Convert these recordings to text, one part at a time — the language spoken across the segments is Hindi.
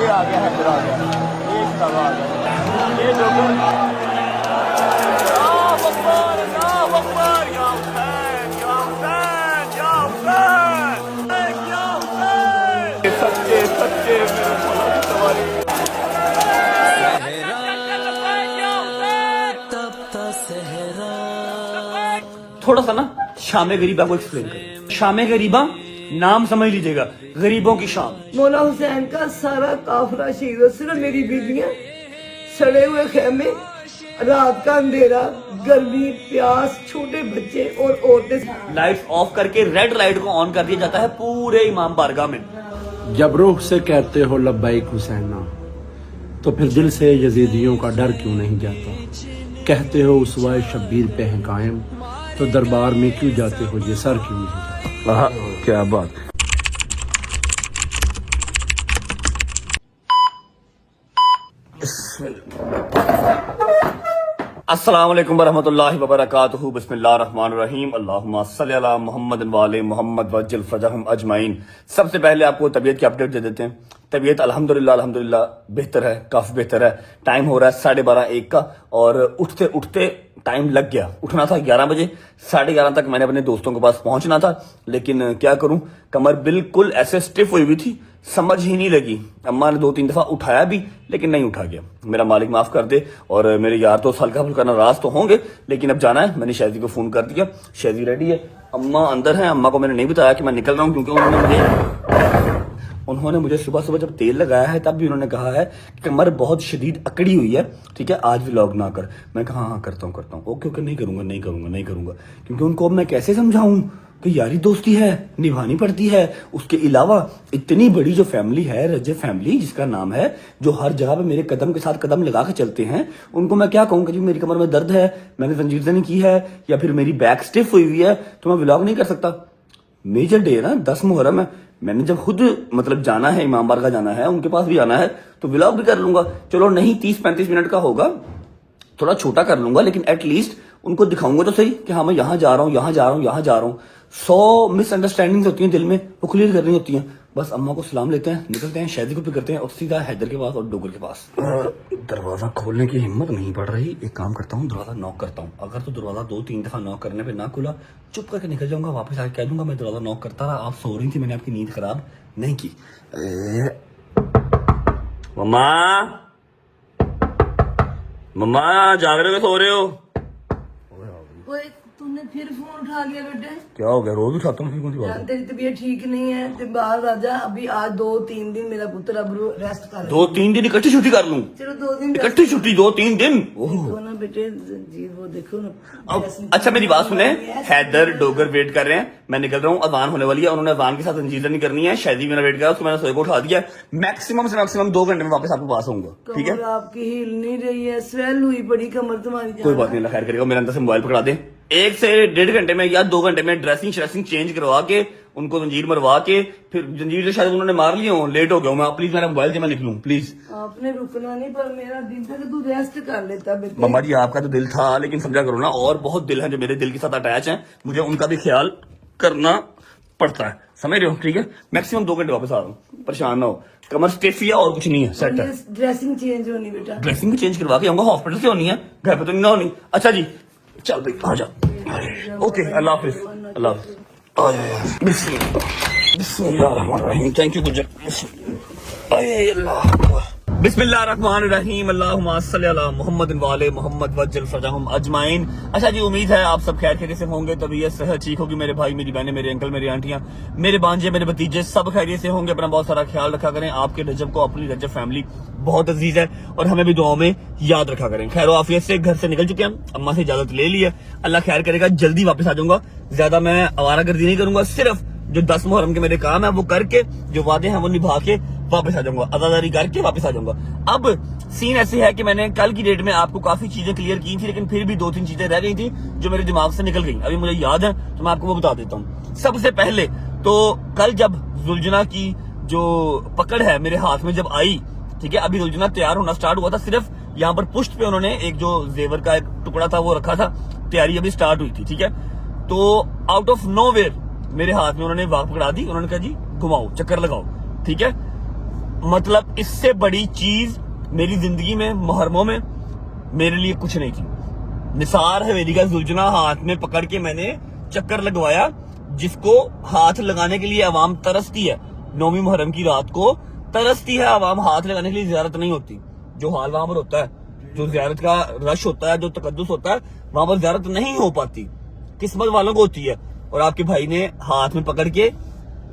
ये आ गया, हैदर आ गया, ये शराबा आ गया, ये डोगर। सच्चे सच्चे मेरे मौला की सवारी। थोड़ा सा ना शाम गरीबा को एक्सप्लेन करें। शाम गरीबा नाम समझ लीजिएगा, गरीबों की शाम। मौला हुसैन का सारा काफिला शहीद हो, सिर्फ मेरी बीवियां, सड़े हुए खेमे, रात का अंधेरा, गर्मी, प्यास, छोटे बच्चे और औरतें। लाइट्स ऑफ करके रेड लाइट को ऑन कर दिया जाता है पूरे इमाम बारगाह में। जब रूह से कहते हो लब्बैक हुसैना, तो फिर दिल से यजीदियों का डर क्यों नहीं जाता? कहते हो उसवाए शब्बीर पे हैं कायम, तो दरबार में क्यों जाते हो, ये सर क्यों नहीं जाता? क्या बात। अस्सलाम वालेकुम वरहमतुल्लाहि वबरकातुहू। बिस्मिल्लाहिर्रहमानिर्रहीम। अल्लाहुम्मा सल्ली अला मुहम्मद वाले मोहम्मद वज्जल फजहम अजमाइन। सबसे पहले आपको तबीयत की अपडेट दे देते हैं। तबीयत अल्हम्दुलिल्लाह बेहतर है, काफी बेहतर है। टाइम हो रहा है 12:30-1 का, और उठते उठते टाइम लग गया। उठना था 11 बजे, 11:30 तक मैंने अपने दोस्तों के पास पहुंचना था, लेकिन क्या करूं, कमर बिल्कुल ऐसे स्टिफ हुई हुई थी, समझ ही नहीं लगी। अम्मा ने 2-3 दफा उठाया भी, लेकिन नहीं उठा गया। मेरा मालिक माफ कर दे, और मेरे यार तो हल्का फुल्का नाराज तो होंगे, लेकिन अब जाना है। मैंने शादी को फोन कर दिया, शादी रेडी है, अम्मा अंदर है। अम्मा को मैंने नहीं बताया कि मैं निकल रहा हूँ, क्योंकि उन्होंने मुझे सुबह सुबह जब तेल लगाया है तब भी उन्होंने कहा है कि कमर बहुत शदीद अकड़ी हुई है, ठीक है, आज व्लॉग ना कर। मैं कहा हाँ करता हूँ। ओके नहीं करूंगा, क्योंकि उनको अब मैं कैसे समझाऊं कि यारी दोस्ती है, निभानी पड़ती है। उसके अलावा इतनी बड़ी जो फैमिली है, रजब फैमिली जिसका नाम है, जो हर जगह पे मेरे कदम के साथ कदम लगा के चलते हैं, उनको मैं क्या कहूँ कि जी मेरी कमर में दर्द है, मैंने जंजीरजनी की है, या फिर मेरी बैक स्टिफ हुई हुई है, तो मैं व्लॉग नहीं कर सकता। मेजर डे है ना, 10 मुहर्रम है। मैंने जब खुद मतलब जाना है, इमाम बारगाह जाना है, उनके पास भी जाना है, तो व्लॉग भी कर लूंगा। चलो नहीं 30-35 मिनट का होगा, थोड़ा छोटा कर लूंगा, लेकिन एटलीस्ट उनको दिखाऊंगा तो सही कि हाँ मैं यहाँ जा रहा हूँ। 100 मिसअंडरस्टैंडिंग्स होती हैं दिल में, वो क्लियर करनी होती हैं। बस अम्मा को सलाम लेते हैं, निकलते हैं, शादी को भी करते हैं, और सीधा हैदर के पास और डोगर के पास। दरवाजा खोलने की हिम्मत नहीं पड़ रही। एक काम करता हूँ, दरवाजा नॉक करता हूँ। अगर तो दरवाजा 2-3 दफा नॉक करने पे ना खुला, चुप करके निकल जाऊंगा, वापस आके कह दूंगा मैं दरवाजा नॉक करता रहा, आप सो रही थी, मैंने आपकी नींद खराब नहीं की। मम्मा जाग रहे हो, सो रहे हो? ओए तूने फिर फोन उठा लिया बेटे? क्या हो गया, रोज उठाता हूँ, कौन सी बात यार है? तेरी तबीयत ठीक नहीं है, तो बाहर राजा अभी आज 2-3 दिन मेरा पुत्र अब रेस्ट कर। 2-3 दिन इकट्ठी छुट्टी कर लूं? चलो 2 दिन इकट्ठी छुट्टी 2-3 दिन? देखो ना बेटे जी, वो देखो ना। अच्छा मेरी बात सुने, हैदर डोगर वेट कर रहे हैं, मैं निकल रहा हूँ, अजान होने वाली है, उन्होंने अजान के साथ अंजीजा नहीं करनी है। शादी मेरा वेट कर, उसको मैंने सोए को उठा दिया। मैक्सिमम से मैक्सिमम 2 घंटे में वापस आपके पास आऊंगा, ठीक है? कमर आपकी हिल नहीं रही है, स्वेल हुई पड़ी कमर तुम्हारी। कोई बात नहीं, अल्लाह खैर करेगा। मेरे अंदर से मोबाइल पकड़ा दे, 1 से 1.5 घंटे में या 2 घंटे में ड्रेसिंग चेंज करवा के, उनको जंजीर मरवा के, फिर जंजीर तो शायद उन्होंने मार लिए हो, लेट हो गया मैं। प्लीज मेरा मोबाइल से मैं निकलूं प्लीज। आपने रुकना नहीं, पर मेरा दिल था कि तू रेस्ट कर लेता बेटे। मम्मा जी आपका तो दिल था, लेकिन समझा करो ना, और बहुत दिल है जो मेरे दिल के साथ अटैच है, मुझे उनका भी ख्याल करना पड़ता है, समझ रहे हो? ठीक है, मैक्सिमम 2 घंटे वापस आ रहा हूँ, परेशान ना हो। कमर स्टिफ है और कुछ नहीं है, सेट है। ड्रेसिंग चेंज होनी बेटा, ड्रेसिंग भी चेंज करवा के आऊंगा, हॉस्पिटल से होनी है, घर पे तो नहीं ना होनी। अच्छा जी चल भाई आ जा। ओके अल्लाह हाफिज, अल्लाह हाफिज। बिस्मिल्लाहिर्रहमानिर्रहीम। थैंक यू गुजर। बिस्मिल्लाहिर्रहमानिर्रहीम। अल्लाहुम्मा सल्ली अला मुहम्मद वाले मोहम्मद वज्जल फजहम अजमाइन। अच्छा जी, उम्मीद है आप सब खैर खैरियत से होंगे, तबीयत सेहत ठीक होगी। मेरे भाई, मेरी बहनें, मेरे अंकल, मेरी आंटियां, मेरे भांजे, मेरे भतीजे सब खैरियत से होंगे। अपना बहुत सारा ख्याल रखा करें। आपके रजब को, अपनी रजब फैमिली बहुत अजीज है, और हमें भी दुआओं में याद रखा करें। खैर आफियत से घर से निकल चुके हैं, अम्मा से इजाजत ले ली है, अल्लाह खैर करेगा, जल्दी वापस आ जाऊंगा। ज्यादा मैं आवारागर्दी नहीं करूंगा, सिर्फ जो 10 मुहर्रम के मेरे काम है वो करके, जो वादे हैं वो निभा के वापस आ जाऊंगा, अदादारी करके वापस आ जाऊंगा। अब सीन ऐसे है कि मैंने कल की डेट में आपको काफी चीजें क्लियर की थी, लेकिन फिर भी 2-3 चीजें रह गई थी जो मेरे दिमाग से निकल गई। अभी मुझे याद है तो मैं आपको वो बता देता हूँ। सबसे पहले तो कल जब जुलजना की जो पकड़ है मेरे हाथ में जब आई, ठीक है, अभी जुलजना तैयार होना स्टार्ट हुआ था, सिर्फ यहाँ पर पुष्ट पे उन्होंने एक जो जेवर का एक टुकड़ा था वो रखा था, तैयारी अभी स्टार्ट हुई थी, ठीक है। तो आउट ऑफ नोवेयर मेरे हाथ में उन्होंने वाक पकड़ा दी, उन्होंने कहा जी घुमाओ, चक्कर लगाओ, ठीक है। मतलब इससे बड़ी चीज मेरी जिंदगी में मुहर्रमों में मेरे लिए कुछ नहीं थी। निसार हवेली का जुलझुना हाथ में पकड़ के मैंने चक्कर लगवाया, जिसको हाथ लगाने के लिए आवाम तरसती है। 9वीं मुहर्रम की रात को तरसती है आवाम, हाथ लगाने के लिए ज़ियारत नहीं होती। जो हाल वहां पर होता है, जो ज़ियारत का रश होता है, जो तकद्दुस होता है, वहां पर ज़ियारत नहीं हो पाती, किस्मत वालों को होती है। और आपके भाई ने हाथ में पकड़ के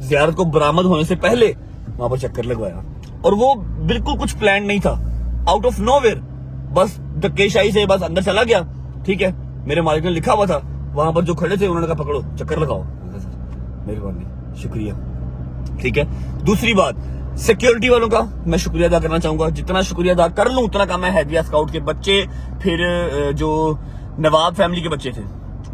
ज़ियारत को बरामद होने से पहले वहां पर चक्कर लगवाया, और वो बिल्कुल कुछ प्लान नहीं था, आउट ऑफ नोवेयर, बस धक्केशाही से बस अंदर चला गया। ठीक है, मेरे मालिक ने लिखा हुआ था वहां पर, जो खड़े थे उन्होंने कहा पकड़ो चक्कर लगाओ। मेहरबानी, शुक्रिया। ठीक है, दूसरी बात, सिक्योरिटी वालों का मैं शुक्रिया अदा करना चाहूंगा। जितना शुक्रिया अदा कर लूं उतना कम है। हैदविया स्काउट के बच्चे, फिर जो नवाब फैमिली के बच्चे थे,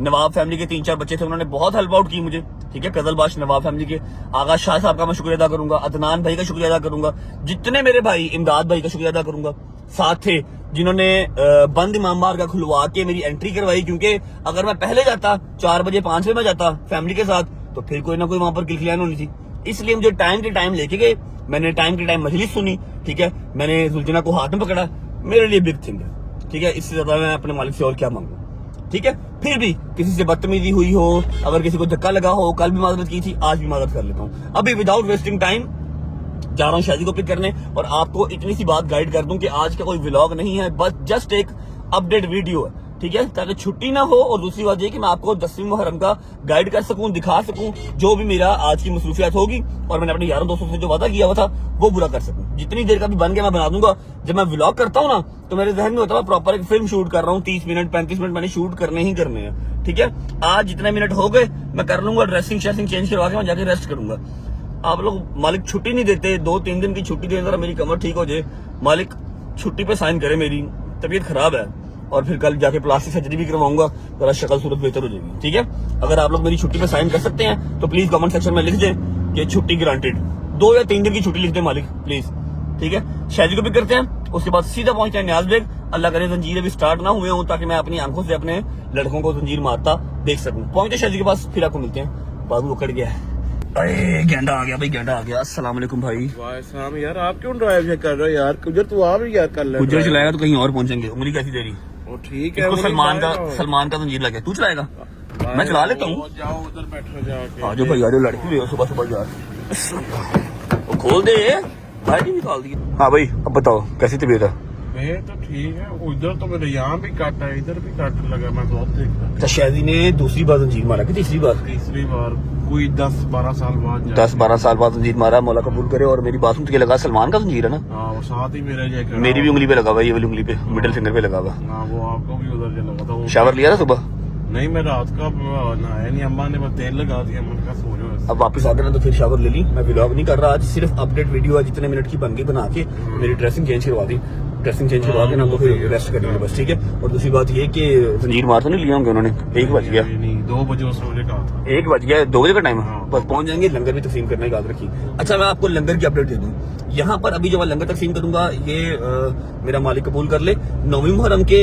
नवाब फैमिली के 3-4 बच्चे थे, उन्होंने बहुत हेल्प आउट की मुझे। ठीक है, कजलबाश नवाब फैमिली के आगा शाह साहब का मैं शुक्रिया अदा करूंगा, अदनान भाई का शुक्रिया अदा करूंगा, जितने मेरे भाई, इमदाद भाई का शुक्रिया अदा करूंगा। साथ थे जिन्होंने बंद इमाम बार का खुलवा के मेरी एंट्री करवाई, क्योंकि अगर मैं पहले जाता 4 बजे 5 बजे मैं जाता फैमिली के साथ, तो फिर कोई ना कोई वहां पर किलखिलान होनी थी। इसलिए मुझे टाइम के टाइम लेके गए, मैंने टाइम के टाइम मजलिस सुनी। ठीक है, मैंने जुलझुना को हाथ में पकड़ा, मेरे लिए बिग थिंग है। ठीक है, इससे ज्यादा मैं अपने मालिक से और क्या मांगू। ठीक है, फिर भी किसी से बदतमीजी हुई हो, अगर किसी को धक्का लगा हो, कल भी माजरत की थी, आज भी माजरत कर लेता हूँ। अभी विदाउट वेस्टिंग टाइम जा रहा हूँ शादी को पिक करने, और आपको इतनी सी बात गाइड कर दूं कि आज का कोई व्लॉग नहीं है, बस जस्ट एक अपडेट वीडियो है। ठीक है, ताकि छुट्टी ना हो, और दूसरी बात ये कि मैं आपको 10वीं मुहर्रम का गाइड कर सकूं, दिखा सकूं, जो भी मेरा आज की मसरूफियात होगी, और मैंने अपने यारों दोस्तों से जो वादा किया हुआ था वो पूरा कर सकूं। जितनी देर का भी बन के मैं बना दूंगा। जब मैं व्लॉग करता हूँ ना, तो मेरे जहन में होता है प्रॉपर एक फिल्म शूट कर रहा हूँ, 30 मिनट 35 मिनट मैंने शूट करने ही करने हैं। ठीक है, आज जितने मिनट हो गए मैं कर लूंगा, ड्रेसिंग शेसिंग चेंज करवा के मैं जाके रेस्ट करूंगा। आप लोग मालिक छुट्टी नहीं देते, 2-3 दिन की छुट्टी दें, जरा मेरी कमर ठीक हो जाए, मालिक छुट्टी पे साइन करे, मेरी तबीयत खराब है, और फिर कल जाके प्लास्टिक सर्जरी भी करवाऊंगा, जरा शक्ल सूरत बेहतर हो जाएगी। ठीक है, अगर आप लोग मेरी छुट्टी पे साइन कर सकते हैं तो प्लीज कमेंट सेक्शन में लिख दें कि छुट्टी ग्रांटेड। 2 या 3 दिन की छुट्टी लिख दें मालिक प्लीज। ठीक है, शादी को भी करते हैं, उसके बाद सीधा पहुंचते हैं न्याज बेग। अल्लाह करे जंजीरें भी स्टार्ट ना हुए हों, ताकि मैं अपनी आंखों से अपने लड़कों को जंजीर मारता देख सकूं। पहुंचते शादी के पास, फिर आपको मिलते हैं। बाबू उकड़ गया है, अरे गेंडा आ गया भाई, गेंडा आ गया। अस्सलाम वालेकुम भाई। वालेकुम यार, आप क्यों ड्राइव कर रहे हो यार? गुजर तू आप ही यार कर ले। गुजर चलाएगा तो कहीं और पहुंचेंगे, उंगली कैसी तेरी? वो ठीक है, इसको सलमान का जंजीर लगे, तू चलाएगा? मैं चला लेता हूँ। जाओ उधर बैठो जाके। आ जाओ भाई, आ जाओ, लड़की ले सुबह सुबह यार। वो खोल दे भाई, नहीं निकाल दी। हाँ भाई, अब बताओ कैसी तबीयत है? मैं तो ठीक है, उधर तो मेरे यहाँ भी काटा है, इधर भी काट लगा, मैं बहुत देख रहा। अच्छा, शादी ने दूसरी बार जंजीर मारा कि तीसरी बार? तीसरी बार, कोई 10-12 साल बाद। 10-12 साल बाद जंजीर मारा, मौला कबूल करे। और मेरी बात सुन के लगा सलमान का जंजीर है ना? हाँ, वो साथ ही मेरे जैसे। मेरी भी उंगली पे लगा हुआ, ये वाली उंगली पे, मिडिल फिंगर पे लगा हुआ। हाँ, वो आपको भी उधर से लगा था। शावर लिया था सुबह? नहीं, मैं रात का नहाया नहीं, अम्मा ने बस तेल लगा दिया, मैंने कहा सो जाओ। अब वापस आ गया ना, तो फिर शावर ले ली। मैं व्लॉग नहीं कर रहा आज, सिर्फ अपडेट वीडियो है, जितने मिनट की बन गई बना के मेरी ड्रेसिंग चेंज करवा दी। ड्रेसिंग चेंज करवा के ना तो फिर रेस्ट करेंगे बस। ठीक है, और दूसरी बात ये कि जंजीर मार तो नहीं लिया होंगे उन्होंने? 1 बज गया। नहीं, 2 बजे उसने मुझे कहा था। 1 बज गया, 2 बजे का टाइम है, हाँ। बस पहुंच जाएंगे। लंगर भी तकसीम करना याद रखिए। अच्छा, मैं आपको लंगर की अपडेट दे दूं। यहाँ पर अभी जो मैं लंगर तकसीम करूंगा, ये मेरा मालिक कबूल कर ले, 9वीं मुहर्रम के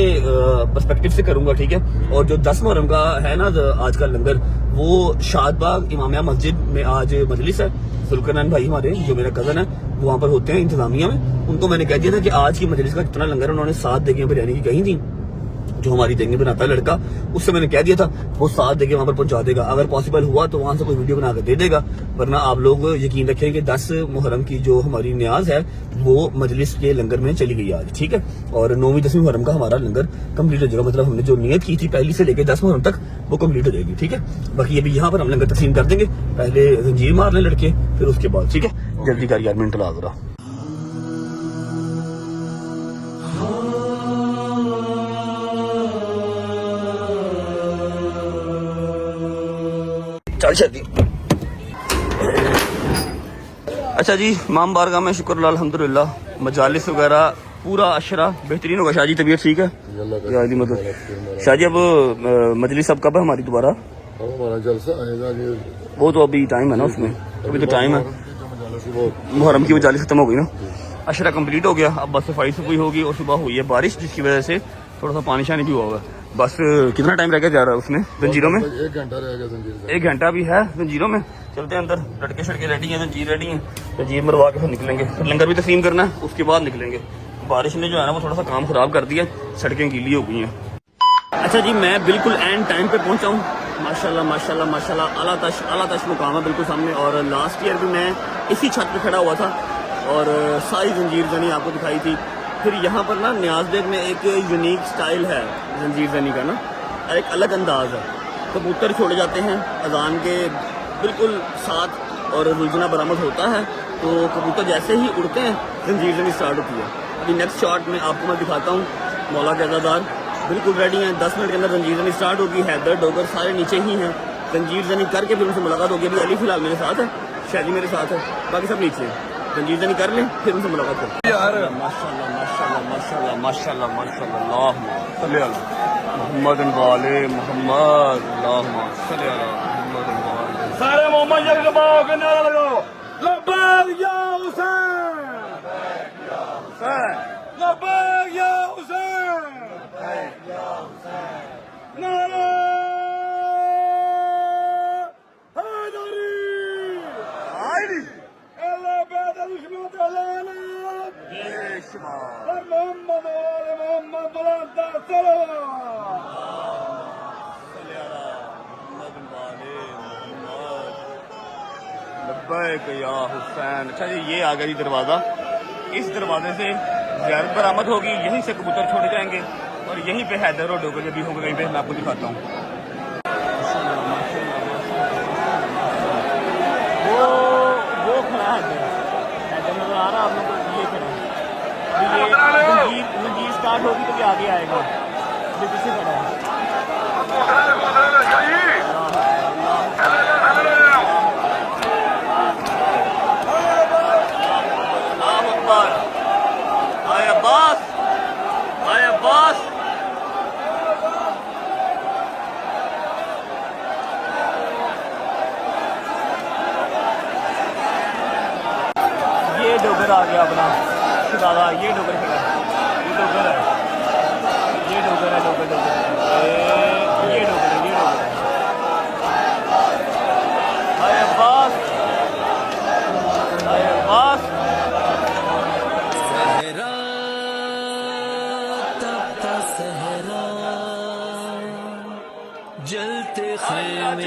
पर्सपेक्टिव से करूंगा। ठीक है, और जो 10 मुहर्रम का है ना आज का लंगर, वो शादबाग इमामिया मस्जिद में आज मजलिस है। सुल्करनैन भाई हमारे, जो मेरा कजन है, वो वहाँ पर होते हैं इंतजामिया में। उनको मैंने कह दिया था कि आज की मजलिस का जितना लंगर है, उन्होंने 7 देगियां बिरयानी की कही थी। जो हमारी देंगे बनाता है लड़का, उससे मैंने कह दिया था वो 7 देंगे वहां पर पहुंचा देगा। अगर पॉसिबल हुआ तो वहां से कोई वीडियो बनाकर दे देगा, वरना आप लोग यकीन रखें कि 10 मुहर्रम की जो हमारी न्याज है वो मजलिस के लंगर में चली गई आज। ठीक है, और 9वीं 10वीं मुहर्रम का हमारा लंगर कंप्लीट हो जाएगा। मतलब हमने जो नियत की थी पहली से लेकर 10 मुहर्रम तक, वो कंप्लीट हो जाएगी। ठीक है, बाकी अभी यहाँ पर हम लंगर तकसीम कर देंगे, पहले जंजीर मार लें लड़के, फिर उसके बाद। ठीक है, जल्दी कर यार, मिनट ला जरा। चल शादी। अच्छा जी, इमाम बारगाह में शुक्र अल्हम्दुलिल्लाह, मजालिस वगैरह पूरा अशरा बेहतरीन होगा। शाहजी तबीयत ठीक है? मतलब शाहजी अब मजलिस अब कब है हमारी दोबारा? हमारा जलसा आएगा, वो तो अभी टाइम है ना, उसमें अभी तो टाइम है। मुहर्रम की मजालिस खत्म हो गई ना, अशरा कंप्लीट हो गया। अब बस सफाई सफाई होगी, और सुबह हुई है बारिश, जिसकी वजह से थोड़ा सा पानी शानी भी हुआ हुआ है। बस कितना टाइम रह गया जा रहा है उसमें जंजीरों में? 1 घंटा रह गया जंजीर का। 1 घंटा भी है जंजीरों में। चलते हैं अंदर, लड़के शड़के रेडी हैं, जंजीर रेडी हैं, जंजीर मरवा के फिर निकलेंगे। फिर लंगर भी तस्लीम करना है, उसके बाद निकलेंगे। बारिश ने जो है ना वो थोड़ा सा काम खराब कर दिया, सड़कें गीली हो गई हैं। अच्छा जी, मैं बिल्कुल एंड टाइम पे पहुंचा हूँ। माशाल्लाह माशाल्लाह माशाल्लाह, आला तश मुकाम है बिल्कुल सामने। और लास्ट ईयर भी मैं इसी छत पे खड़ा हुआ था और सारी जंजीर जनी आपको दिखाई थी। फिर यहाँ पर ना न्याज बेग में एक यूनिक स्टाइल है जंजीर जनी का ना, एक अलग अंदाज है। कबूतर छोड़े जाते हैं अजान के बिल्कुल साथ और जुलझना बरामद होता है, तो कबूतर जैसे ही उड़ते हैं जंजीर जनी स्टार्ट होती है। अभी नेक्स्ट शॉट में आपको मैं दिखाता हूँ। मौला के अज़ादार बिल्कुल रेडी हैं, 10 मिनट के अंदर जंजीर जनी स्टार्ट होगी। हैदर डोगर सारे नीचे ही हैं। जंजीर जनी करके फिर उनसे मुलाकात होगी। अभी अली फिलहाल मेरे साथ है, शादी मेरे साथ है, बाकी सब नीचे हैं। जंजीर जनी कर लें फिर उनसे मुलाकात करें। यार माशाल्लाह माशाल्लाह माशाल्लाह माशाल्लाह माशाल्लाह, सल्ले अला मोहम्मद वाले मोहम्मद, अल्लाहुम्मा सल्ले अला मोहम्मद वाले। सारे मोहम्मद जलगाओ के नारा लगाओ, लब्बैक या हुसैन, लब्बैक या हुसैन, नारा हैदरी, अल्लाह बैदल उस्मत अलाना मोहम्मद वाले मोहम्मद बुलंद सलाम, सल्ले अला मोहम्मद वाले मोहम्मद, लब्बैक या हुसैन। अच्छा जी, ये आ गया जी दरवाज़ा। इस दरवाजे से ज़ियारत बरामद होगी, यहीं से कबूतर छोड़े जाएंगे और यहीं पे हैदर और डोगर भी होगा। कहीं पे मैं आपको दिखाता हूँ। वो खड़ा है, हैदर नजर आ रहा है आप लोगों को, ये खड़ा है। ये जंजीर स्टार्ट होगी तो भी आगे आएगा, ये पीछे खड़ा है। ये डोगर आ गया अपना दादा, ये डोगर खड़ा है, ये डोगर है, ये डोगर है, डोगर डोगर ये डोगर है, ये डोगर है। हाय अब्बास, हाय अब्बास। सहरा तपता सहरा, जलते खेमे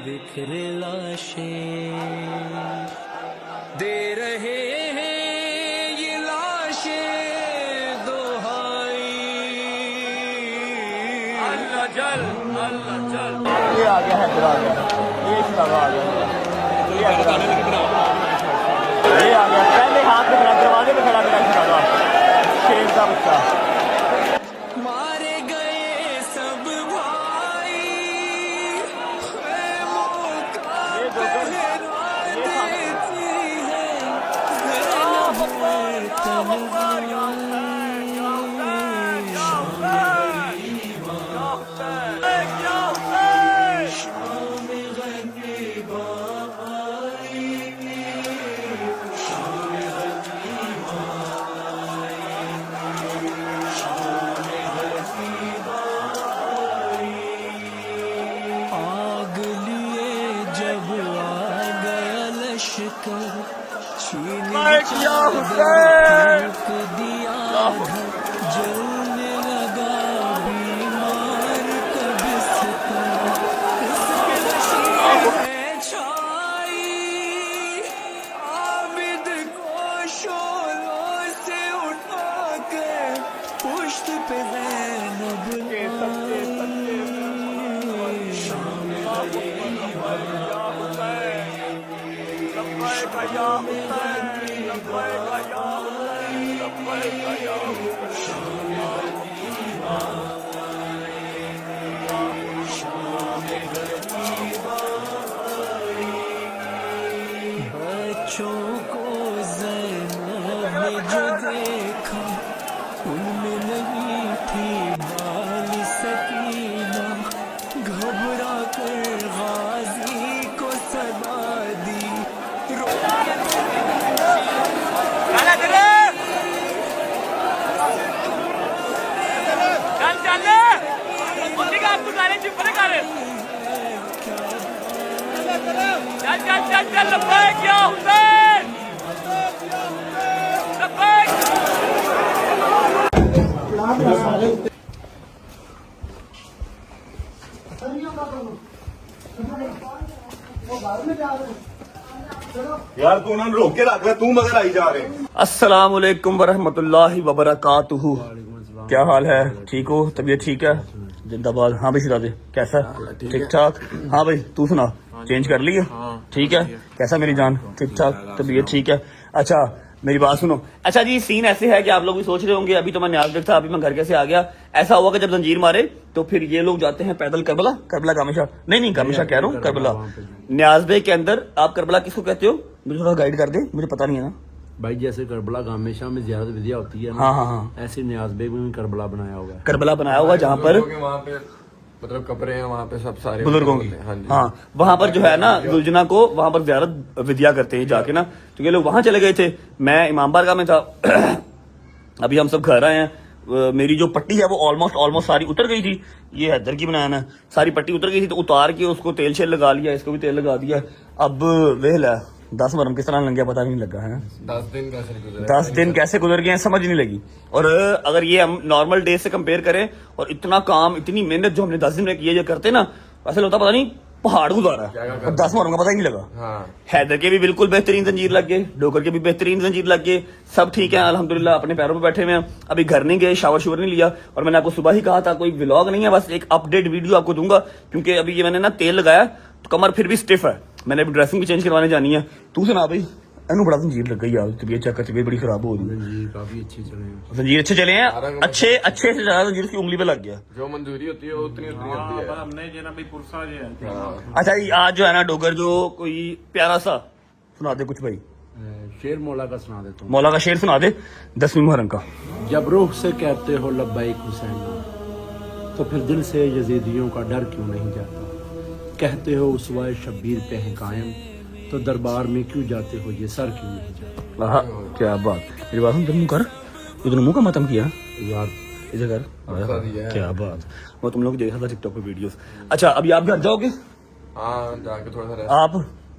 बिखरे लाशें, दे रहे हैं ये लाशें दोहाई। अल्लाह जल, अल्लाह जल। ये आ गया हैदर, आ गया ये शराबा आ गया, ये आ गया, ये आ गया पहले हाथ में खड़ा, दरवाजे पे खड़ा मेरा शराबा, शेर का बच्चा। मारे गए सब भाई, खेमों का पहरा देती है आग लिए जब आ गया लश्कर, छीन दिया जलने लगा बीमार का बिस्तर, छाई आबिद को शोलों से उठा के पुश्त पे ज़ैनब बच्चों को ज़ैनब ने जो देखा, उनमें नहीं थी बाल सकीना, घबरा कर गाजी को सदा दी। या लब्बैक या हुसैन, लब्बैक। यार तू उन्होंने रोक के रख रहा, तू मगर आई जा रहे। अस्सलाम वालेकुम वरहमतुल्लाहि वबरकातुहू। क्या हाल है? ठीक हो? तबीयत ठीक है? जिंदाबाद। हाँ भाई सिराजे कैसा? ठीक ठाक। हाँ भाई तू सुना, चेंज कर लिया? ठीक है। कैसा मेरी जान? ठीक ठाक, तबीयत ठीक है? अच्छा मेरी बात सुनो। अच्छा जी, सीन ऐसे है कि आप लोग भी सोच रहे होंगे अभी तो मैं न्याज़ था, अभी मैं घर कैसे आ गया। ऐसा हुआ कि जब जंजीर मारे तो फिर ये लोग जाते हैं पैदल करबला। करबला गामिशा नहीं गामिशा कह रहा हूँ, करबला न्याज़ बे के अंदर। आप करबला किसको कहते हो? मुझे थोड़ा गाइड कर दे, मुझे पता नहीं है ना भाई। जैसे करबला गामेशा में ज़ियारत विदिया होती है ना, हाँ हाँ हाँ, ऐसे न्याज बेग में भी करबला बनाया हुआ है। करबला बनाया हुआ जहाँ पर वहाँ पे मतलब कपड़े हैं, वहाँ पे सब सारे बुजुर्गों की। हाँ जी। हाँ वहां पर जो है ना दुलजना को वहां पर ज़ियारत विदिया करते हैं जाके ना। तो ये लोग वहां चले गए थे, मैं इमाम बारगाह में था। अभी हम सब घर आए हैं। मेरी जो पट्टी है वो ऑलमोस्ट सारी उतर गई थी। ये हैदर की बनाया ना, सारी पट्टी उतर गई थी तो उतार के उसको तेल शेल लगा लिया, इसको भी तेल लगा दिया। अब वेल है 10 मुहर्रम किस तरह लग गया पता नहीं लगा है। 10 दिन कैसे गुजरे? 10 दिन कैसे गुजर गए हैं समझ नहीं लगी। और अगर ये हम नॉर्मल डे से कंपेयर करें और इतना काम इतनी मेहनत जो हमने 10 दिन में की है ये करते ना, ऐसा लगता पता नहीं पहाड़ गुजारा है। और 10 मुहर्रम का पता ही नहीं लगा। हाँ। हैदर के भी बिल्कुल बेहतरीन जंजीर लग गए, डोगर के भी बेहतरीन जंजीर लग गए, सब ठीक है अल्हम्दुलिल्लाह, अपने पैरों पे बैठे हुए हैं। अभी घर नहीं गए, शावर नहीं लिया। और मैंने आपको सुबह ही कहा था कोई व्लॉग नहीं है, बस एक अपडेट वीडियो आपको दूंगा, क्योंकि अभी ये मैंने ना तेल लगाया तो कमर फिर भी स्टिफ है। मैंने अभी ड्रेसिंग भी चेंज करवाने जानी है। तू सुना भाई, एनू बड़ा जंजीर लग गई यार, तबीयत चेक तबीयत बड़ी खराब हो रही है। जी काफी अच्छे चले हैं। जंजीर अच्छे चले हैं, अच्छे से ज्यादा जंजीर उसकी उंगली पे लग गया। जो मंजूरी होती है उतनी होती है। अच्छा ये आज जो है ना डोगर जो कोई प्यारा सा सुना दे कुछ भाई, शेर मौला का सुना देता हूँ। मौला का शेर सुना दे 10वीं मुहर्रम का। जब रूह से कहते हो लब्बैक हुसैना, तो फिर दिल से यजीदियों का डर क्यों नहीं जाता। कहते हो उसवाए शब्बीर पे हैं कायम, तो दरबार में क्यों जाते हो ये सर क्यों नहीं जाता। आहा, क्या बात। मेरी बात सुन, मुंह कर, इधर मुंह का मतम किया यार इधर कर। क्या बात, वो तुम लोग देखा था टिकटॉक पे वीडियोस। अच्छा अभी आप घर जाओगे? हाँ जाके थोड़ा सा आप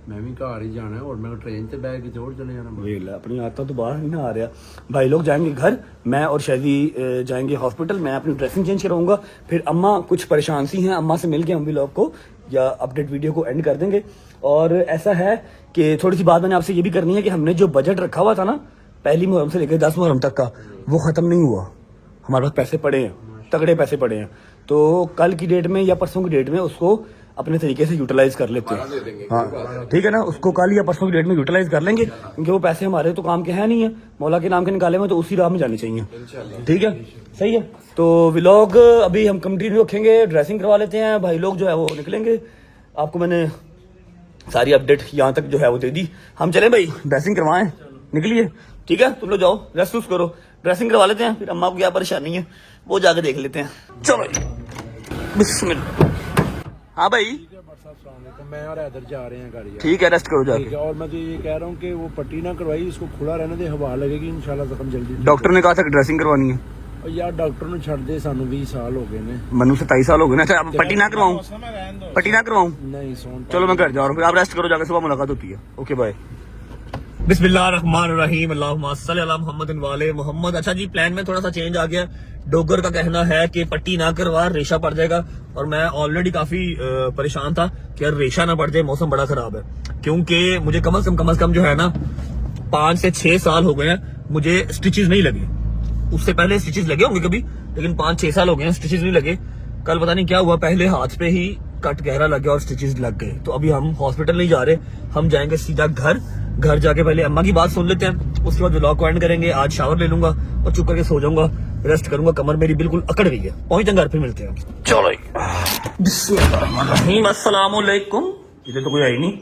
मैं भी घर ही जाना है और मैं ट्रेन से बैठ के और चले जाना। वेला अपनी आता तो बाहर नहीं ना आ रहा। भाई लोग जाएंगे घर, मैं और शैदी जाएंगे हॉस्पिटल। मैं अपनी ड्रेसिंग चेंज कराऊंगा, फिर अम्मा कुछ परेशान सी हैं, अम्मा से मिल के हम भी लोग को या अपडेट वीडियो को एंड कर देंगे। और ऐसा है कि थोड़ी सी बात मैंने आपसे ये भी करनी है कि हमने जो बजट रखा हुआ था ना पहली मुहर्रम से लेकर 10 मुहर्रम तक का, वो खत्म नहीं हुआ। हमारे पास पैसे पड़े हैं, तगड़े पैसे पड़े हैं। तो कल की डेट में या परसों की डेट में उसको अपने तरीके से यूटिलाइज कर लेते हैं। हाँ ठीक है ना, उसको कल या परसों की डेट में यूटिलाइज कर लेंगे, क्योंकि वो पैसे हमारे तो काम के हैं नहीं है, मौला के नाम के निकाले हुए तो उसी राह में जानी चाहिए। ठीक है, सही है। तो व्लॉग अभी हम कंटिन्यू रखेंगे, ड्रेसिंग करवा लेते हैं, भाई लोग जो है वो निकलेंगे। आपको मैंने सारी अपडेट यहाँ तक जो है वो दे दी। हम चले भाई, ड्रेसिंग करवाएं, निकलिए। ठीक है, तुम लोग जाओ रेस्ट वेस्ट करो, ड्रेसिंग करवा लेते हैं, फिर अम्मा को क्या परेशानी है वो जाके देख लेते हैं। चलो बिस्मिल्लाह। हाँ भाई तो मैं और हैदर जा रहे हैं गाड़ी। ठीक है, रेस्ट करो ठीक जाके। है, और मैं तो ये कह रहा हूँ कि वो पट्टी ना करवाई, इसको खुला रहने दे, हवा लगेगी इंशाल्लाह जख्म जल्दी। डॉक्टर ने कहा था कि ड्रेसिंग करवानी है। और यार डॉक्टर ने छड़ दे, सानू 20 साल हो गए ने। मनु से 23 साल हो गए ना। अच्छा अब पट्टी ना करवाऊं, पट्टी ना करवाऊं? नहीं सोन चलो मैं घर जा रहा हूँ, आप रेस्ट करो जाके, सुबह मुलाकात होती है। Okay bye. बिस्मिल्लाहिर्रहमानिर्रहीम, अल्लाहुम्मा सल्ली अला मुहम्मदिन व आले मुहम्मद। अच्छा जी, प्लान में थोड़ा सा चेंज आ गया। डोगर का कहना है कि पट्टी ना करवा, रेशा पड़ जाएगा। और मैं ऑलरेडी काफी परेशान था कि यार रेशा ना पड़ जाए, मौसम बड़ा खराब है। क्योंकि मुझे कम से कम जो है ना 5 से 6 साल हो गए हैं मुझे स्टिचेस नहीं लगे। उससे पहले स्टिचेस लगे होंगे कभी, लेकिन 5-6 साल हो गए हैं स्टिचेस नहीं लगे। कल पता नहीं क्या हुआ, पहले हाथ पे ही कट गहरा लग गया और स्टिचेस लग गए। तो अभी हम हॉस्पिटल नहीं जा रहे, हम जाएंगे सीधा घर जाके पहले अम्मा की बात सुन लेते हैं, उसके बाद व्लॉग को एंड करेंगे। आज शावर ले लूंगा और चुप करके सो जाऊंगा, रेस्ट करूंगा, कमर मेरी बिल्कुल अकड़ गई है। पहुंच घर, फिर मिलते हैं। चलो बिस्मिल्लाहिर्रहमानिर्रहीम, अस्सलाम वालेकुम। इधर तो कोई आई नहीं।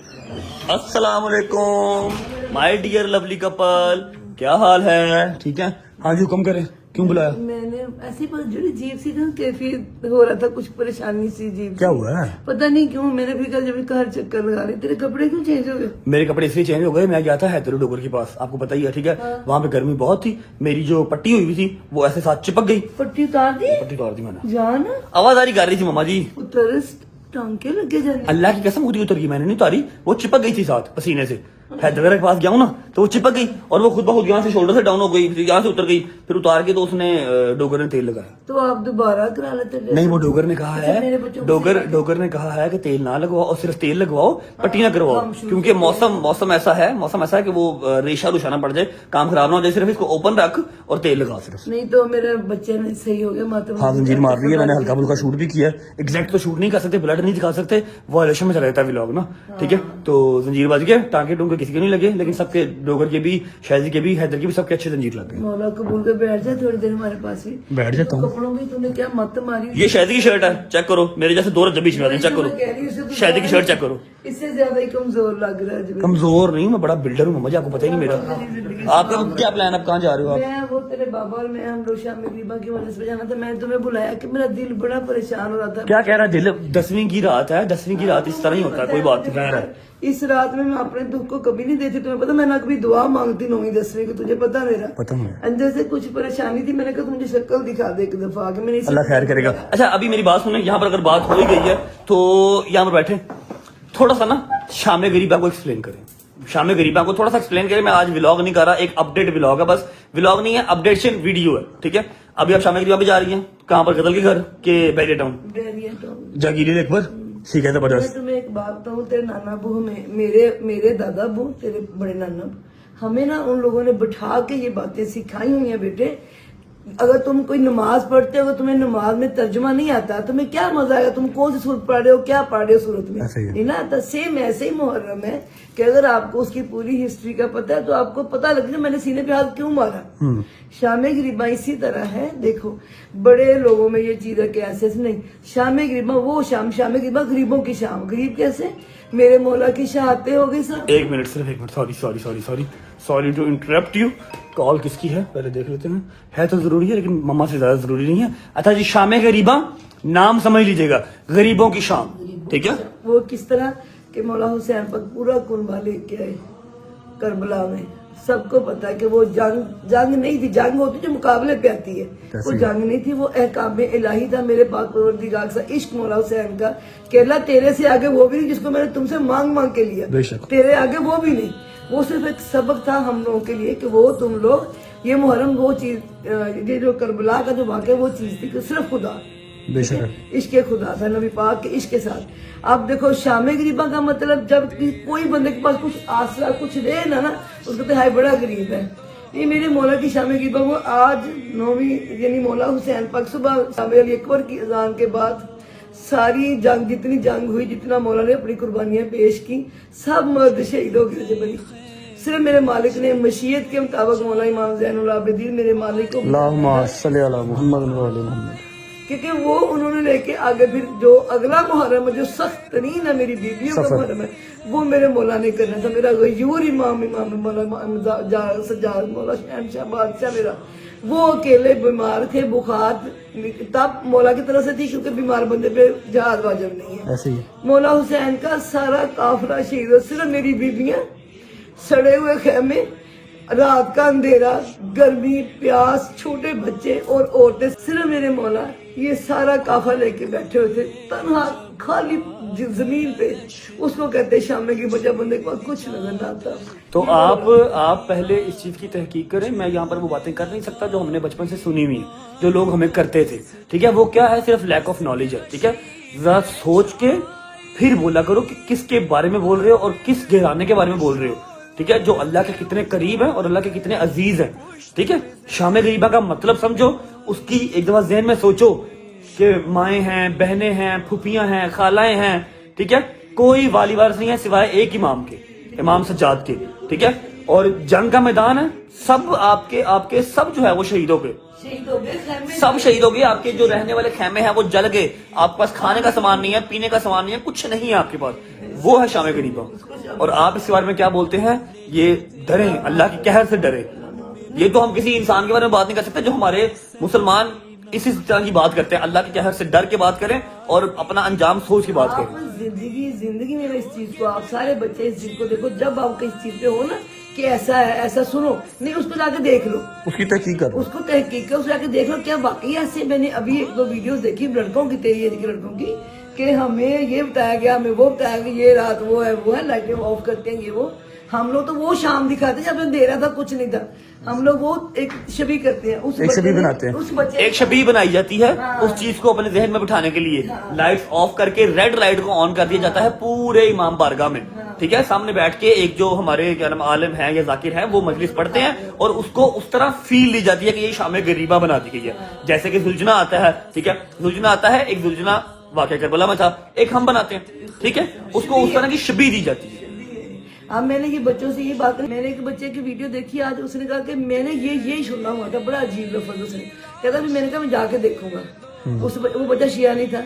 अस्सलाम वालेकुम माय डियर लवली कपल, क्या हाल है? ठीक है। हाँ जी, हुक्म करें, क्यों बुलाया? मैंने ऐसी पर जो जीप सी ना कैफियत हो रहा था, कुछ परेशानी सी जीप क्या से। हुआ है? पता नहीं क्यों, मैंने भी कल जब घर चक्कर लगा रहे, तेरे कपड़े क्यों चेंज हो गए? मेरे कपड़े इसलिए चेंज हो गए, मैं गया था हैदर डोगर के पास, आपको पता ही है। ठीक है, वहाँ पे गर्मी बहुत थी, मेरी जो पट्टी हुई थी वो ऐसे साथ चिपक गई। पट्टी उतार दी? पट्टी उतार दी मैंने। जान आवाज आ रही कर रही थी मम्मा जी। उतर टांके लगे जाने। अल्लाह की कसम खुद ही उतर गई, मैंने नहीं उतारी, वो चिपक गई थी साथ पसीने से। हैदर के पास गया हूँ ना तो वो चिपक गई और वो खुद ब खुद यहाँ से शोल्डर से डाउन हो गई, फिर यहाँ से उतर गई, फिर उतार के तो उसने डोगर ने तेल लगाया। तो आप दोबारा करा लेते। नहीं, वो डोगर ने कहा अच्छा, मेरे है, बच्चों को डोगर ने कहा है कि तेल ना लगवाओ और सिर्फ तेल लगवाओ, पट्टी ना करवाओ, हम शुरू क्योंकि मौसम ऐसा है कि वो रेशा रुशा ना पड़ जाए, काम खराब ना हो जाए, सिर्फ इसको ओपन रख और तेल लगा सिर्फ। नहीं तो मेरे बच्चे ने सही हो गया माता। हाँ, जंजीर मार रही है, मैंने हल्का फुल्का शूट भी किया, एग्जैक्ट तो शूट नहीं कर सकते, ब्लड नहीं दिखा सकते, वायलेशन में चला जाता है व्लॉग ना, ठीक है। तो जंजीर बाज गया, टांके टूंके किसी के नहीं लगे, लेकिन सबके डोगर के भी, शायजी के भी, हैदर के भी, सबके अच्छे जंजीर लग गए। मौला कबूल के बैठ जा थोड़ी देर हमारे पास ही। बैठ जाता हूँ। कपड़ों की तूने क्या मत मारी। ये शायदी की शर्ट है, चेक करो, मेरे जैसे दो रज्जबी चेक मैं करो, कह रही हूँ, इससे तो शादी की शर्ट चेक करो। इससे ज्यादा ही कमजोर लग रहा है जी। कमजोर नहीं, मैं बड़ा बिल्डर हूँ, मुझे आपको पता ही नहीं मेरा। आपका क्या प्लान, आप कहाँ जा रहे हो आप? मैं वो तेरे बाबा और मैं हम लोग शाम में गरीबा की वजह से जाना था। मैं तुम्हें बुलाया कि मेरा दिल बड़ा परेशान हो रहा था। क्या कह रहा है दिल? 10वीं की रात है, 10वीं की रात इस तरह ही होता है, कोई बात नहीं, खैर है। इस रात में मैं अपने दुख को कभी नहीं देती, तुम्हें पता मैं ना कभी दुआ मांगती 9वीं 10वीं की, तुझे पता मेरा। पता है। अंदर से कुछ परेशानी थी, मैंने कहा तुम मुझे शक्ल दिखा दे एक दफा आके। मैंने अल्लाह खैर करेगा। अच्छा, अभी मेरी बात सुने, यहाँ पर अगर बात हो ही गई है तो यहाँ पर बैठे थोड़ा सा ना शाम गरीबा को एक्सप्लेन करें, शाम गरीबा को थोड़ा सा एक्सप्लेन करें। मैं आज व्लॉग नहीं कर रहा, एक अपडेट व्लॉग है, बस व्लॉग नहीं है, अपडेशन वीडियो है, ठीक है। अभी आप शाम गरीबा पे जा रही हैं, कहाँ पर? कतल के घर के Bairia town, Bairia town, Jagiri lake पर, ठीक है। मैं जबरदस्त। तुम्हें एक बात बताऊं, तेरे नाना बहू में मेरे दादा बहू, तेरे बड़े नाना, हमें ना उन लोगों ने बिठा के ये बातें सिखाई हुई हैं। बेटे, अगर तुम कोई नमाज पढ़ते हो, तुम्हें नमाज में तर्जुमा नहीं आता, तुम्हें क्या मजा आएगा? तुम कौन सी सूरत पढ़ रहे हो, क्या पढ़ रहे हो सूरत में, ऐसे ही है। नहीं ना आता। सेम ऐसे ही मुहर्रम है कि अगर आपको उसकी पूरी हिस्ट्री का पता है तो आपको पता लगेगा मैंने सीने पे हाथ क्यों मारा। शाम गरीबा इसी तरह है। देखो, बड़े लोगों में ये चीज है कि ऐसे नहीं, शाम गरीबा वो शाम गरीबा गरीबों की शाम। गरीब कैसे? मेरे मौला की शहादतें हो गई सर। एक मिनट, सिर्फ एक minute, sorry to interrupt you. Call किसकी है पहले देख लेते हैं। है तो जरूरी है, लेकिन मम्मा से ज्यादा जरूरी नहीं है। अच्छा जी, शाम गरीबा नाम समझ लीजिएगा, गरीबों की शाम, ठीक है। वो किस तरह के मौला हुसैन पर पूरा कुनबा लेके आए करबला में। सबको पता है कि वो जंग नहीं थी, जंग होती जो मुकाबले पे आती है, वो जंग नहीं थी, वो अहकाम इलाही था। मेरे पाक परवरदिगार का इश्क मौला हुसैन का कि अल्लाह तेरे से आगे वो भी नहीं जिसको मैंने तुमसे मांग के लिया, बेशक। तेरे आगे वो भी नहीं। वो सिर्फ एक सबक था हम लोगों के लिए कि वो तुम लोग, ये मुहर्रम वो चीज, ये जो करबला का जो वाक़या वो चीज थी कि सिर्फ खुदा, बेशक, इश्क खुदा था, नबी पाक के इश्क के साथ। आप देखो, शाम गरीबा का मतलब जब कोई बंदे के पास कुछ आसरा कुछ रहे ना उसको तो हाय बड़ा गरीब है। ये मेरे मौला की शाम गरीबा वो आज 9वीं यानी मौला हुसैन पाक सुबह शाम अकबर की अजान के बाद सारी जंग, जितनी जंग हुई, जितना मौला ने अपनी कुर्बानियां पेश की, सब मर्द शहीद हो गए थे। बड़ी सिर्फ मेरे मालिक ने मशीयत के मुताबिक मौला इमाम ज़ैनुल आबिदीन मेरे मालिक को, क्योंकि वो उन्होंने लेके आगे फिर जो अगला मुहर्रम है जो सख्त तरीन है मेरी बीवियों का मुहर्रम है, वो मेरे मौला ने करना था। मेरा गयूर इमाम मौला सज्जाद मौला शहनशाह बादशाह मेरा, वो अकेले बीमार थे, बुखार तब मौला की तरफ से थी क्योंकि बीमार बंदे पे जहाज वाजिब नहीं है। ऐसे ही मौला हुसैन का सारा काफिला शहीद, सिर्फ मेरी बीवियां, सड़े हुए खेमे, रात का अंधेरा, गर्मी, प्यास, छोटे बच्चे और औरतें, सिर्फ मेरे मौला ये सारा काफा लेके बैठे हुए थे, तन्हा खाली जमीन पे। उसको कहते शाम की बजा, बंदे के पास कुछ नजर ना आता। तो आप पहले इस चीज की तहकीक करें। मैं यहाँ पर वो बातें कर नहीं सकता जो हमने बचपन से सुनी हुई है, जो लोग हमें करते थे, ठीक है। वो क्या है, सिर्फ लैक ऑफ नॉलेज है, ठीक है। जरा सोच के फिर बोला करो कि किसके बारे में बोल रहे हो और किस घराने के बारे में बोल रहे हो, ठीक है। जो अल्लाह के कितने करीब है और अल्लाह के कितने अजीज है, ठीक है। शाम गरीबा का मतलब समझो, उसकी एक दफा ज़हन में सोचो कि माएँ हैं, बहनें हैं, फूफियां हैं, खालाएं हैं, ठीक है। कोई वाली वारिस नहीं है सिवाय एक इमाम के, इमाम सज्जाद के, ठीक है। और जंग का मैदान है, सब आपके सब जो है वो शहीद हो गए, सब शहीद हो गए। आपके जो रहने वाले खेमे हैं वो जल गए, आपके पास खाने का सामान नहीं है, पीने का सामान नहीं है, कुछ नहीं है आपके पास। वो है शाम गरीबा। और आप इसके बारे में क्या बोलते हैं? ये डरे, अल्लाह की कहर से डरे। ये तो हम किसी इंसान के बारे में बात नहीं कर सकते, जो हमारे मुसलमान इसी तरह की बात करते हैं, अल्लाह की कहर से डर के बात करें और अपना अंजाम सोच की बात करें। जिंदगी में इस चीज को, आप सारे बच्चे इस चीज को देखो, जब आप इस चीज पे हो ना कि ऐसा है, ऐसा सुनो नहीं, उसको जाके देख लो, उसकी तहकीक करो, उसको तहकीक करो, उसको जाके देख लो क्या वाकई ऐसे। मैंने अभी 1-2 वीडियोस देखी लड़कों की, तेरी एज के लड़कों की, कि हमें ये बताया गया, हमें वो बताया गया, ये रात वो है, लाइटें ऑफ करते हैं, ये वो। हम लोग तो वो शाम दिखाते जब अंधेरा था, कुछ नहीं था। हम लोग वो एक छवि करते हैं, उस एक बच्चे छवि ने- बनाते हैं। उस बच्चे एक छवि बनाई जाती है हाँ। उस चीज को अपने जहन में बिठाने के लिए। लाइट्स ऑफ करके रेड लाइट को ऑन कर दिया जाता है पूरे इमाम बारगाह में, ठीक है। सामने बैठ के एक जो हमारे क्या नाम आलिम है या जाकिर है वो मजलिस पढ़ते हैं और उसको उस तरह फील ली जाती है कि ये शाम गरीबा बना दी गई है। जैसे कि जुलझना आता है, ठीक है, जुलझना आता है, एक जुलझना वाकया करबला में था, एक हम बनाते हैं, ठीक है, उसको उस तरह की छवि दी जाती है। अब मैंने ये बच्चों से ये बात करी, मैंने एक बच्चे की वीडियो देखी आज, उसने कहा कि मैंने यही सुना हुआ था, बड़ा अजीब लफ्ज उसने कहता, भी मैंने कहा मैं जाके देखूंगा। वो बच्चा शिया नहीं था,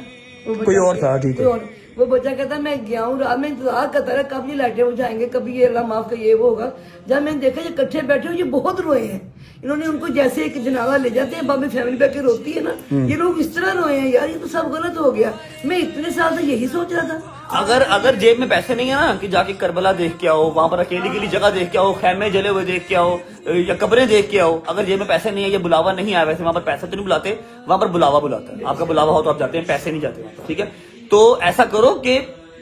वो बच्चा कोई और था, ठीक है। कोई और। वो बच्चा कहता मैं गया हूँ, रात में इंतजार करता रहा कब ये लाइटें बुझाएंगे, कभी ये अल्लाह माफ कर ये वो होगा। जब मैंने देखा ये इकट्ठे बैठे हुए, ये बहुत रोए हैं। इन्होंने उनको जैसे एक जनाजा ले जाते हैं, बाबी फैमिली बैठ के रोती है ना, ये लोग इस तरह रोए हैं। यार ये तो सब गलत हो गया। मैं इतने साल से यही सोच रहा था। अगर जेब में पैसे नहीं है ना कि जाके करबला देख के आओ, वहां पर अकेली गली जगह देख के आओ, खैमे जले हुए देख के आओ या कब्रें देख के आओ, अगर जेब में पैसे नहीं है या बुलावा नहीं आया, वैसे वहां पर पैसे तो नहीं बुलाते, वहां पर बुलावा बुलाता है। आपका बुलावा हो तो आप जाते हैं, पैसे नहीं जाते वहां पर, ठीक है। तो ऐसा करो कि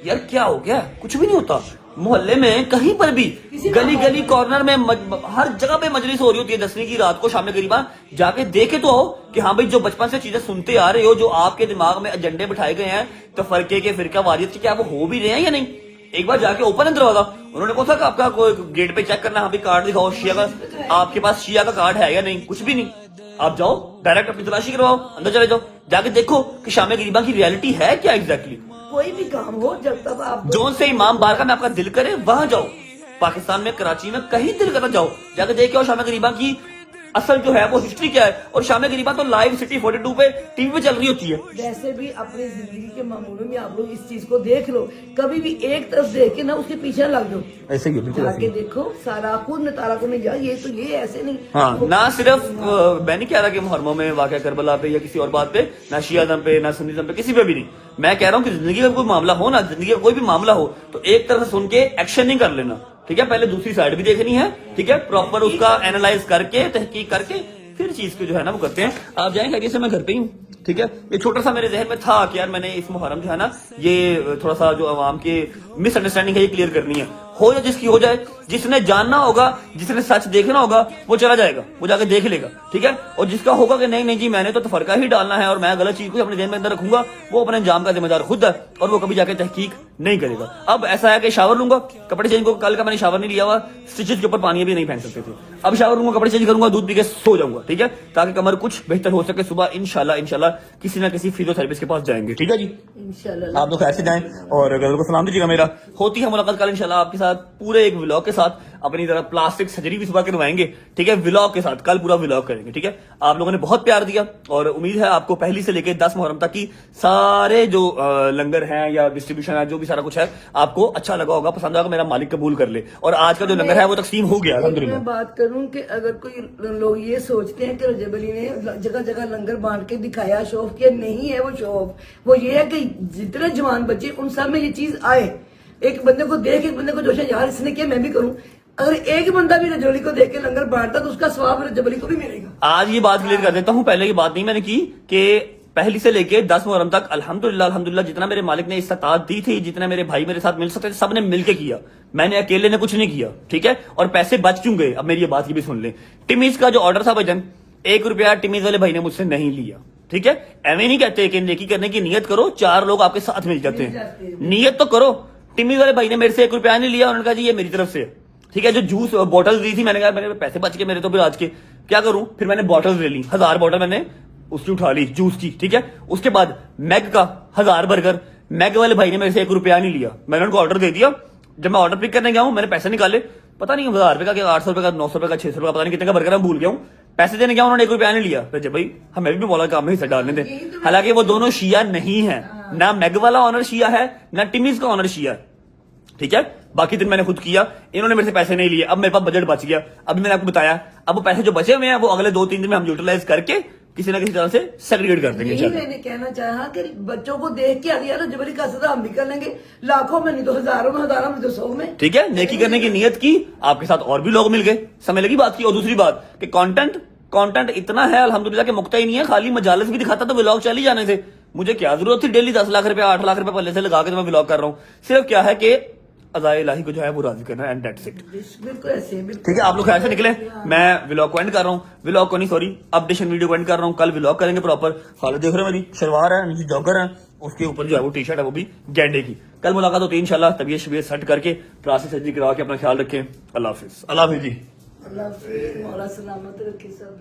यार क्या हो गया, कुछ भी नहीं होता। मोहल्ले में कहीं पर भी गली गली कॉर्नर में हर जगह पे मजलिस हो रही होती है 10वीं की रात को, शाम में गरीबा जाके देखे तो आओ कि हाँ भाई जो बचपन से चीजें सुनते आ रहे हो, जो आपके दिमाग में एजेंडे बिठाए गए हैं तो फरके के फिरका वारियत के, क्या वो हो भी रहे हैं या नहीं। एक बार जाके ओपन है दरवाजा, उन्होंने कहा था कि आपका कोई गेट पे चेक करना, हाँ भाई कार्ड दिखाओ शिया का, आपके पास शिया का कार्ड है या नहीं, कुछ भी नहीं। आप जाओ डायरेक्ट अपनी तलाशी करवाओ, अंदर चले जाओ, जाके देखो कि शाम गरीबा की रियलिटी है क्या एग्जैक्टली। कोई भी काम हो जब तक आप जोन से इमाम बारगाह में आपका दिल करे वहां जाओ, पाकिस्तान में कराची में कहीं दिल करता जाओ, जाके देख आओ शाम गरीबा की असल जो है वो हिस्ट्री क्या है। और शाम गरीबा तो लाइव सिटी 42 पे टीवी पे चल रही होती है। वैसे भी अपनी जिंदगी के मामलों में आप लोग इस चीज को देख लो, कभी भी एक तरफ देख के ना उसके पीछे लग जाओ, ऐसे ही बिल्कुल जाके देखो सारा खुद नतारा को नहीं जा, ये तो ये ऐसे नहीं। हाँ, ना सिर्फ मैं नहीं कह रहा कि मुहर्रमों में वाकया करबला पे या किसी और बात पे, ना शिया दम पे ना सुन्नी दम पे, किसी पे भी नहीं। मैं कह रहा हूँ कि जिंदगी का कोई मामला हो ना, जिंदगी का कोई भी मामला हो तो एक तरफ से सुन के एक्शन नहीं कर लेना, ठीक है। पहले दूसरी साइड भी देखनी है, ठीक है, प्रॉपर उसका एनालाइज करके तहकीक करके फिर चीज को जो है ना वो करते हैं। आप जाएंगे आगे से, मैं घर पे ही हूँ, ठीक है। ये छोटा सा मेरे जहन में था कि यार मैंने इस मुहर्रम जो है ना ये थोड़ा सा जो अवाम की मिसअंडरस्टैंडिंग है ये क्लियर करनी है। हो या जिसकी हो जाए, जिसने जानना होगा, जिसने सच देखना होगा वो चला जाएगा, वो जाके देख लेगा, ठीक है। और जिसका होगा कि नहीं नहीं जी मैंने तो तफरका ही डालना है और मैं गलत चीज को अपने जहन में अंदर रखूंगा, वो अपने अंजाम का जिम्मेदार खुद है और वो कभी जाके तहकीक नहीं करेगा। अब ऐसा है कि शावर लूंगा, कपड़े चेंज को, कल का मैंने शावर नहीं लिया हुआ, स्टिचेस के ऊपर पानी भी नहीं फेंक सकते थे, अब शावर लूंगा, कपड़े चेंज करूंगा, दूध पी के सो जाऊंगा, ठीक है, ताकि कमर कुछ बेहतर हो सके। सुबह इंशाल्लाह किसी ना किसी फिजियोथेरेपिस्ट के पास जाएंगे, ठीक है जी। इंशाल्लाह आप लोग ऐसे जाएं और गजल को सलाम दीजिएगा मेरा। होती है मुलाकात कल इंशाल्लाह आपके साथ पूरे एक व्लॉग के साथ, अपनी तरह प्लास्टिक सर्जरी भी सुबह करवाएंगे, ठीक है, व्लॉग के साथ कल पूरा व्लॉग करेंगे, ठीक है। आप लोगों ने बहुत प्यार दिया और उम्मीद है आपको पहली से लेकर 10 मुहर्रम तक की सारे जो लंगर हैं या डिस्ट्रीब्यूशन है, जो भी सारा कुछ है, आपको अच्छा लगा होगा, पसंद आएगा, मेरा मालिक कबूल कर ले। और आज का जो लंगर है वो तकसीम हो गया अल्हम्दुलिल्लाह। मैं बात करूं कि अगर कोई लोग ये सोचते हैं कि रजब अली ने जगह जगह लंगर बांट के दिखाया, शो ऑफ किया, नहीं है वो शो ऑफ। वो ये है कि जितने जवान बच्चे उन सब में ये चीज आए, एक बंदे को देख एक बंदे को जोश है यार इसने किया मैं भी करूं। अगर एक बंदा भी रजब अली को देख के लंगर बांटता तो उसका स्वाब रजब अली को भी मिलेगा। आज ये बात क्लियर कर देता हूं, पहले की बात नहीं मैंने की कि पहली से लेके 10 मुहर्रम तक अल्हम्दुलिल्लाह जितना मेरे मालिक ने इस्तात दी थी, जितना मेरे भाई मेरे साथ मिल सकते थे, सबने मिलके किया, मैंने अकेले ने कुछ नहीं किया, ठीक है। और पैसे बच क्यों गए, अब मेरी ये बात ये भी सुन ले। टिमीज का जो ऑर्डर था भाईजान, 1 रुपया टिमीज वाले भाई ने मुझसे नहीं लिया, ठीक है। एवं नहीं कहते कि नेकी करने की नियत करो, 4 लोग आपके साथ मिल जाते हैं, नियत तो करो। टिमीज वाले भाई ने मेरे से 1 रुपया नहीं लिया, उन्होंने कहा जी ये मेरी तरफ से है, ठीक है। जो जूस बॉटल दी थी, मैंने कहा मेरे पैसे बच के मेरे तो फिर आज के क्या करूं, फिर मैंने बॉटल ले ली, 1000 बॉटल मैंने उसकी उठा ली जूस की, ठीक है। उसके बाद मैग का 1000 बर्गर, मैग वाले भाई ने मेरे से 1 रुपया नहीं लिया, मैंने उनको ऑर्डर दे दिया। जब मैं ऑर्डर पिक करने गया हूं, मैंने पैसे निकाले, पता नहीं 1000 रुपए का, 800 रुपए का, 900 रुपए का, 600 रुपए का, पता नहीं कितने का बर्गर मैं भूल गया हूं। पैसे देने गया, उन्होंने 1 रुपया नहीं लिया। तो भाई हमें भी मौला काम में हिस्सा डालने थे। हालांकि वो दोनों शिया नहीं है, ना मैग वाला ऑनर शिया है ना टिमीज का ऑनर शिया है, ठीक है। बाकी दिन मैंने खुद किया, इन्होंने मेरे से पैसे नहीं लिए। अब मेरे पास बजट बच गया, अभी मैंने आपको बताया, अब वो पैसे जो बचे हुए हैं वो अगले 2-3 दिन में हम यूटिलाइज करके किसी ना किसी तरह से सेग्रीगेट कर देंगे। यही मैंने कहना चाहा कि बच्चों को देख के आदिया ना जबरी का सजा हम भी कर लेंगे, लाखों में नहीं तो हजारों में, हजारों में तो 100 में, ठीक है। नेकी करने की नियत की, आपके साथ और भी लोग मिल गए, समय लगी बात की। और दूसरी बात कि कंटेंट इतना है अल्हम्दुलिल्लाह के मुक्ता ही नहीं है, खाली मजालिस भी दिखाता तो व्लॉग चल ही जाने थे। मुझे क्या जरूरत थी डेली 10 लाख रुपया 8 लाख रुपया पहले से लगा के तो मैं व्लॉग कर रहा हूँ। सिर्फ क्या है कि अज़ाए इलाही को जो है वो राजी करना एंड दैट्स इट। बिल्कुल ऐसे है, बिल्कुल। ठीक है, आप लोग ऐसे निकले, मैं व्लॉग को एंड कर रहा हूँ, व्लॉग को नहीं सॉरी अपडेशन वीडियो को एंड कर रहा हूँ। कल व्लॉग करेंगे प्रॉपर। हालत देख रहे हो मेरी, शलवार है, नीचे जॉगर है, उसके ऊपर जो है वो टी शर्ट है वो भी गैंडे की। कल मुलाकात होती है इंशाल्लाह। तबीयत शबीयत सेट करके प्लास्टिक सर्जरी करा के अपना ख्याल रखें। अल्लाह हाफिज। अल्लाह हाफिज जी। अल्लाह हाफिज़, मौला सलामत रखे सब।